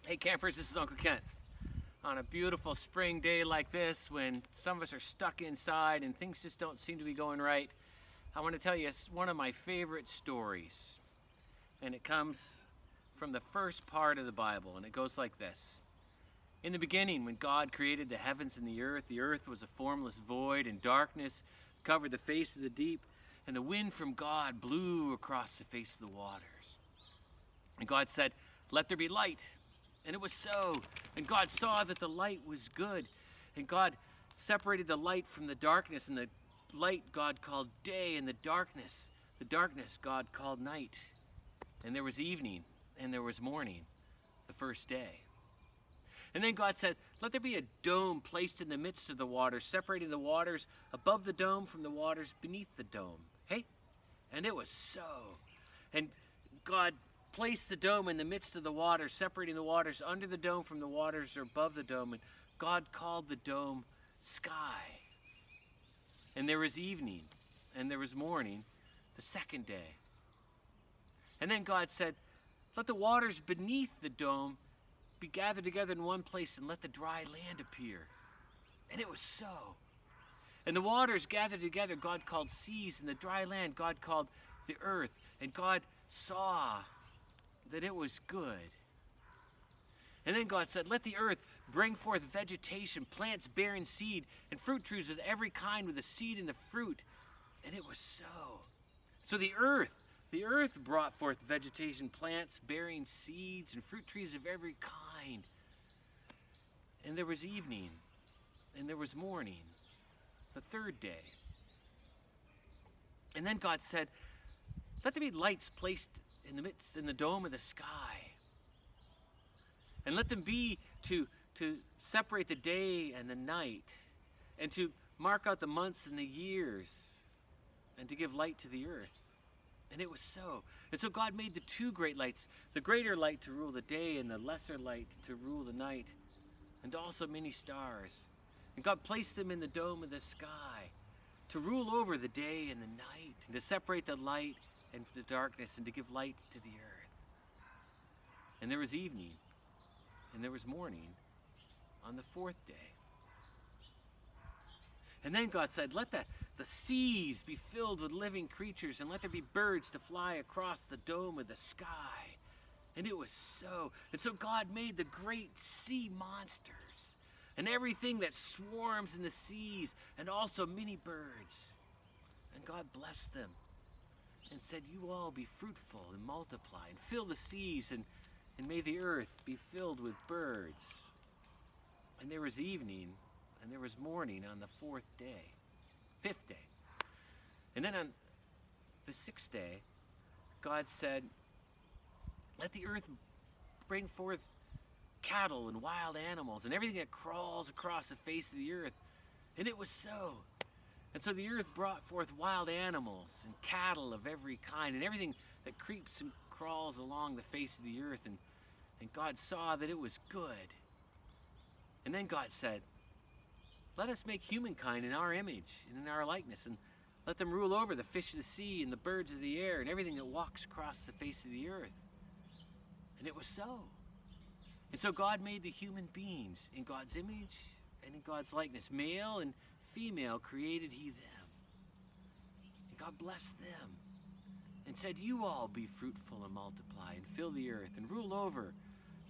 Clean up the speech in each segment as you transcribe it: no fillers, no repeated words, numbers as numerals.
Hey campers, this is Uncle Kent. On a beautiful spring day like this, when some of us are stuck inside and things just don't seem to be going right, I want to tell you one of my favorite stories. And it comes from the first part of the Bible, and it goes like this. In the beginning, when God created the heavens and the earth was a formless void, and darkness covered the face of the deep, and the wind from God blew across the face of the waters. And God said, "Let there be light." And it was so. And God saw that the light was good. And God separated the light from the darkness. And the light God called day, and the darkness God called night. And there was evening, and there was morning, the first day. And then God said, "Let there be a dome placed in the midst of the waters, separating the waters above the dome from the waters beneath the dome." Hey? And it was so. And God placed the dome in the midst of the waters, separating the waters under the dome from the waters above the dome. And God called the dome sky. And there was evening, and there was morning, the second day. And then God said, "Let the waters beneath the dome be gathered together in one place, and let the dry land appear." And it was so. And the waters gathered together God called seas, and the dry land God called the earth. And God saw that it was good. And then God said, "Let the earth bring forth vegetation, plants bearing seed, and fruit trees of every kind with a seed in the fruit." And it was so. So the earth brought forth vegetation, plants bearing seeds, and fruit trees of every kind. And there was evening, and there was morning, the third day. And then God said, "Let there be lights placed in the dome of the sky. And let them be to separate the day and the night, and to mark out the months and the years, and to give light to the earth." And it was so. And so God made the two great lights, the greater light to rule the day, and the lesser light to rule the night, and also many stars. And God placed them in the dome of the sky to rule over the day and the night, and to separate the light and the darkness, and to give light to the earth. And there was evening, and there was morning on the fourth day. And then God said, "Let the seas be filled with living creatures, and let there be birds to fly across the dome of the sky." And it was so. And so God made the great sea monsters, and everything that swarms in the seas, and also many birds. And God blessed them and said, "You all be fruitful and multiply, and fill the seas, and may the earth be filled with birds." And there was evening, and there was morning on the fifth day. And then on the sixth day, God said, "Let the earth bring forth cattle and wild animals, and everything that crawls across the face of the earth." And it was so. And so the earth brought forth wild animals and cattle of every kind, and everything that creeps and crawls along the face of the earth. And God saw that it was good. And then God said, "Let us make humankind in our image and in our likeness, and let them rule over the fish of the sea and the birds of the air and everything that walks across the face of the earth." And it was so. And so God made the human beings in God's image and in God's likeness. Male and female created he them. And God blessed them and said, "You all be fruitful and multiply, and fill the earth, and rule over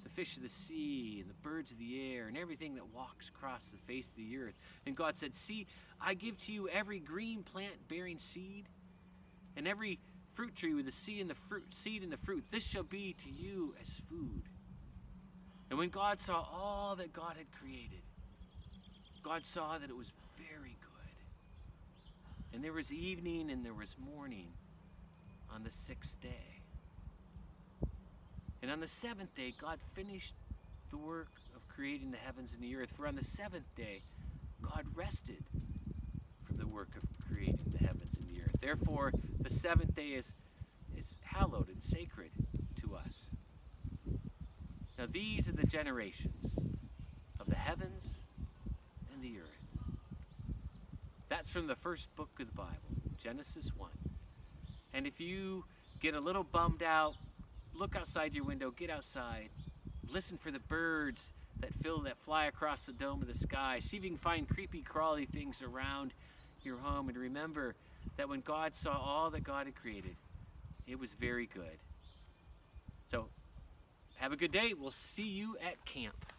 the fish of the sea and the birds of the air and everything that walks across the face of the earth." And God said, "See, I give to you every green plant bearing seed, and every fruit tree with the seed in the fruit. This shall be to you as food." And when God saw all that God had created, God saw that it was very good. And there was evening, and there was morning on the sixth day. And on the seventh day, God finished the work of creating the heavens and the earth. For on the seventh day, God rested from the work of creating the heavens and the earth. Therefore, the seventh day is hallowed and sacred to us. Now these are the generations of the heavens and the earth. That's from the first book of the Bible, Genesis 1. And if you get a little bummed out, look outside your window, get outside, Listen for the birds that fly across the dome of the sky. See if you can find creepy, crawly things around your home. And remember that when God saw all that God had created, it was very good. So have a good day. We'll see you at camp.